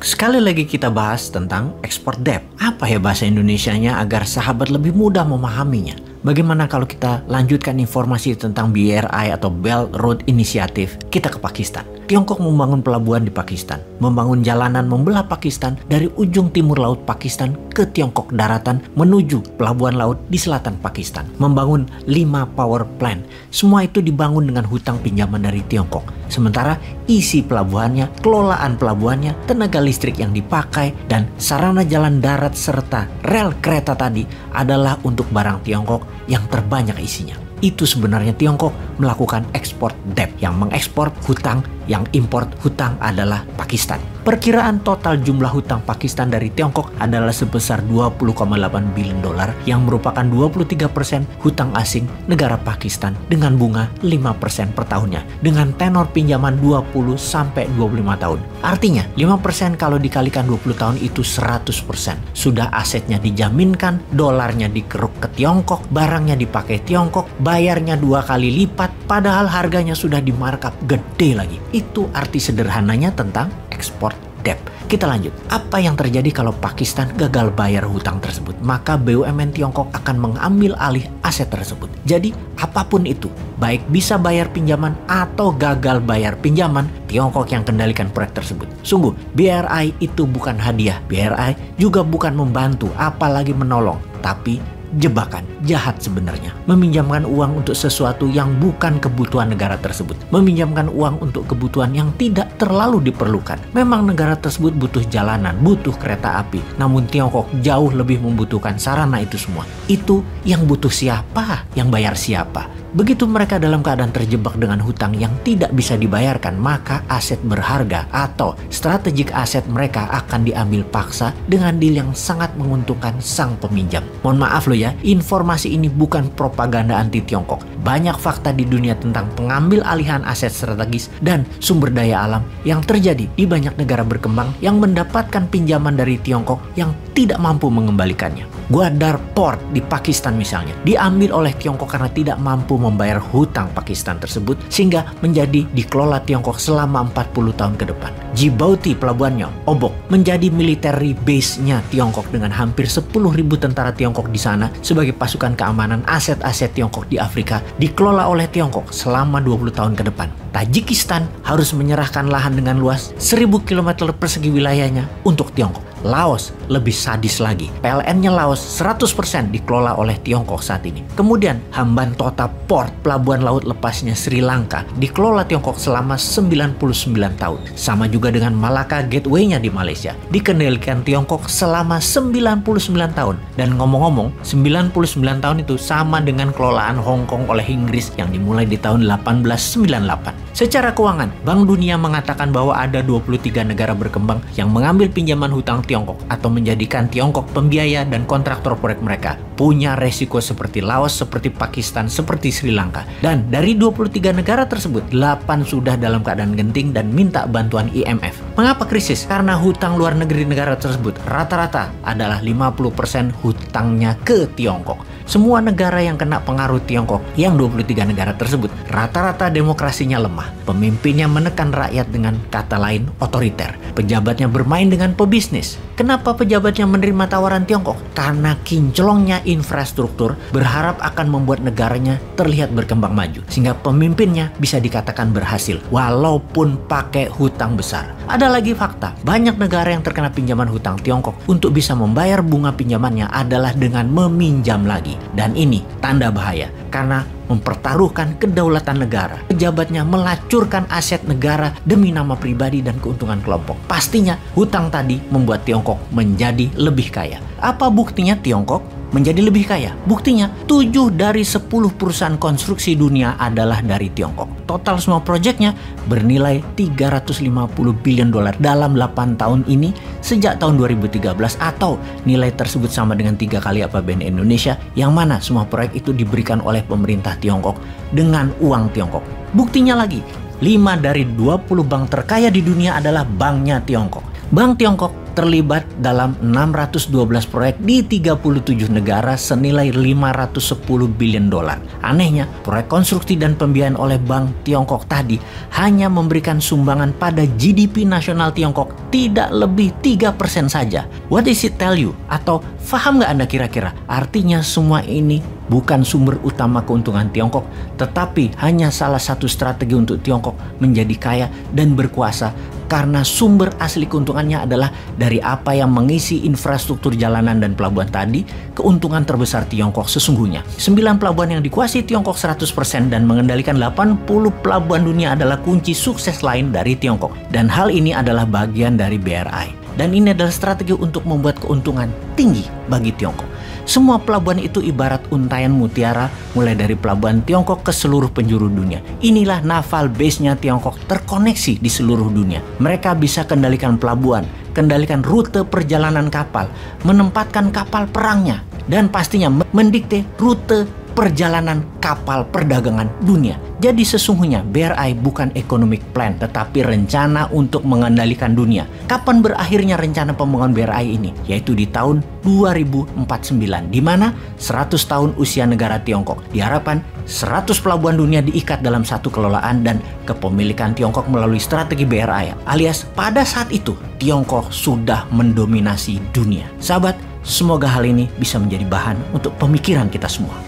sekali lagi kita bahas tentang export debt. Apa ya bahasa Indonesianya agar sahabat lebih mudah memahaminya? Bagaimana kalau kita lanjutkan informasi tentang BRI atau Belt Road Initiative, kita ke Pakistan. Tiongkok membangun pelabuhan di Pakistan, membangun jalanan membelah Pakistan dari ujung timur laut Pakistan ke Tiongkok daratan menuju pelabuhan laut di selatan Pakistan. Membangun 5 power plant. Semua itu dibangun dengan hutang pinjaman dari Tiongkok. Sementara isi pelabuhannya, kelolaan pelabuhannya, tenaga listrik yang dipakai, dan sarana jalan darat serta rel kereta tadi adalah untuk barang Tiongkok yang terbanyak isinya. Itu sebenarnya Tiongkok melakukan ekspor debt, yang mengekspor hutang, yang import hutang adalah Pakistan. Perkiraan total jumlah hutang Pakistan dari Tiongkok adalah sebesar 20,8 billion dolar, yang merupakan 23% hutang asing negara Pakistan dengan bunga 5% per tahunnya, dengan tenor pinjaman 20-25 tahun. Artinya 5% kalau dikalikan 20 tahun itu 100%. Sudah asetnya dijaminkan, dolarnya dikeruk ke Tiongkok, barangnya dipakai Tiongkok, bayarnya 2 kali lipat, padahal harganya sudah di markup gede lagi. Itu arti sederhananya tentang ekspor debt. Kita lanjut. Apa yang terjadi kalau Pakistan gagal bayar hutang tersebut? Maka BUMN Tiongkok akan mengambil alih aset tersebut. Jadi apapun itu, baik bisa bayar pinjaman atau gagal bayar pinjaman, Tiongkok yang kendalikan proyek tersebut. Sungguh, BRI itu bukan hadiah. BRI juga bukan membantu, apalagi menolong, tapi jebakan jahat sebenarnya. Meminjamkan uang untuk sesuatu yang bukan kebutuhan negara tersebut. Meminjamkan uang untuk kebutuhan yang tidak terlalu diperlukan. Memang negara tersebut butuh jalanan, butuh kereta api. Namun Tiongkok jauh lebih membutuhkan sarana itu semua. Itu yang butuh siapa? Yang bayar siapa? Begitu mereka dalam keadaan terjebak dengan hutang yang tidak bisa dibayarkan, maka aset berharga atau strategik aset mereka akan diambil paksa dengan deal yang sangat menguntungkan sang peminjam. Mohon maaf loh ya, informasi ini bukan propaganda anti Tiongkok. Banyak fakta di dunia tentang pengambil alihan aset strategis dan sumber daya alam yang terjadi di banyak negara berkembang yang mendapatkan pinjaman dari Tiongkok yang tidak mampu mengembalikannya. Gwadar Port di Pakistan misalnya diambil oleh Tiongkok karena tidak mampu membayar hutang Pakistan tersebut, sehingga menjadi dikelola Tiongkok selama 40 tahun ke depan. Djibouti pelabuhannya, Obok, menjadi military base-nya Tiongkok dengan hampir 10.000 tentara Tiongkok di sana sebagai pasukan keamanan aset-aset Tiongkok di Afrika, dikelola oleh Tiongkok selama 20 tahun ke depan. Tajikistan harus menyerahkan lahan dengan luas 1.000 km persegi wilayahnya untuk Tiongkok. Laos lebih sadis lagi. PLN-nya Laos 100% dikelola oleh Tiongkok saat ini. Kemudian Hambantota Port, pelabuhan laut lepasnya Sri Lanka, dikelola Tiongkok selama 99 tahun. Sama juga dengan Malacca Gateway-nya di Malaysia, dikendalikan Tiongkok selama 99 tahun. Dan ngomong-ngomong, 99 tahun itu sama dengan kelolaan Hong Kong oleh Inggris yang dimulai di tahun 1898. Secara keuangan, Bank Dunia mengatakan bahwa ada 23 negara berkembang yang mengambil pinjaman hutang Tiongkok atau menjadikan Tiongkok pembiaya dan kontraktor proyek mereka. Punya resiko seperti Laos, seperti Pakistan, seperti Sri Lanka. Dan dari 23 negara tersebut, 8 sudah dalam keadaan genting dan minta bantuan IMF. Mengapa krisis? Karena hutang luar negeri negara tersebut rata-rata adalah 50% hutangnya ke Tiongkok. Semua negara yang kena pengaruh Tiongkok, yang 23 negara tersebut, rata-rata demokrasinya lemah. Pemimpinnya menekan rakyat dengan kata lain otoriter. Pejabatnya bermain dengan pebisnis. Kenapa pejabatnya menerima tawaran Tiongkok? Karena kinclongnya infrastruktur, berharap akan membuat negaranya terlihat berkembang maju. Sehingga pemimpinnya bisa dikatakan berhasil, walaupun pakai hutang besar. Ada lagi fakta, banyak negara yang terkena pinjaman hutang Tiongkok untuk bisa membayar bunga pinjamannya adalah dengan meminjam lagi. Dan ini tanda bahaya, karena mempertaruhkan kedaulatan negara. Pejabatnya melacurkan aset negara demi nama pribadi dan keuntungan kelompok. Pastinya hutang tadi membuat Tiongkok menjadi lebih kaya. Apa buktinya Tiongkok menjadi lebih kaya? Buktinya 7 dari 10 perusahaan konstruksi dunia adalah dari Tiongkok. Total semua proyeknya bernilai 350 billion dolar dalam 8 tahun ini sejak tahun 2013, atau nilai tersebut sama dengan 3 kali APBN Indonesia, yang mana semua proyek itu diberikan oleh pemerintah Tiongkok dengan uang Tiongkok. Buktinya lagi, 5 dari 20 bank terkaya di dunia adalah banknya Tiongkok. Bank Tiongkok terlibat dalam 612 proyek di 37 negara senilai 510 billion dolar. Anehnya, proyek konstruksi dan pembiayaan oleh Bank Tiongkok tadi hanya memberikan sumbangan pada GDP nasional Tiongkok tidak lebih 3% saja. What does it tell you? Atau paham nggak Anda kira-kira? Artinya semua ini bukan sumber utama keuntungan Tiongkok, tetapi hanya salah satu strategi untuk Tiongkok menjadi kaya dan berkuasa, karena sumber asli keuntungannya adalah dari apa yang mengisi infrastruktur jalanan dan pelabuhan tadi. Keuntungan terbesar Tiongkok sesungguhnya. 9 pelabuhan yang dikuasai Tiongkok 100% dan mengendalikan 80 pelabuhan dunia adalah kunci sukses lain dari Tiongkok. Dan hal ini adalah bagian dari BRI. Dan ini adalah strategi untuk membuat keuntungan tinggi bagi Tiongkok. Semua pelabuhan itu ibarat untaian mutiara, mulai dari pelabuhan Tiongkok ke seluruh penjuru dunia. Inilah naval base-nya Tiongkok terkoneksi di seluruh dunia. Mereka bisa kendalikan pelabuhan, kendalikan rute perjalanan kapal, menempatkan kapal perangnya, dan pastinya mendikte rute perjalanan kapal perdagangan dunia. Jadi sesungguhnya BRI bukan economic plan, tetapi rencana untuk mengendalikan dunia. Kapan berakhirnya rencana pembangunan BRI ini? Yaitu di tahun 2049, di mana 100 tahun usia negara Tiongkok. Diharapkan 100 pelabuhan dunia diikat dalam satu kelolaan dan kepemilikan Tiongkok melalui strategi BRI. Alias pada saat itu Tiongkok sudah mendominasi dunia. Sahabat, semoga hal ini bisa menjadi bahan untuk pemikiran kita semua.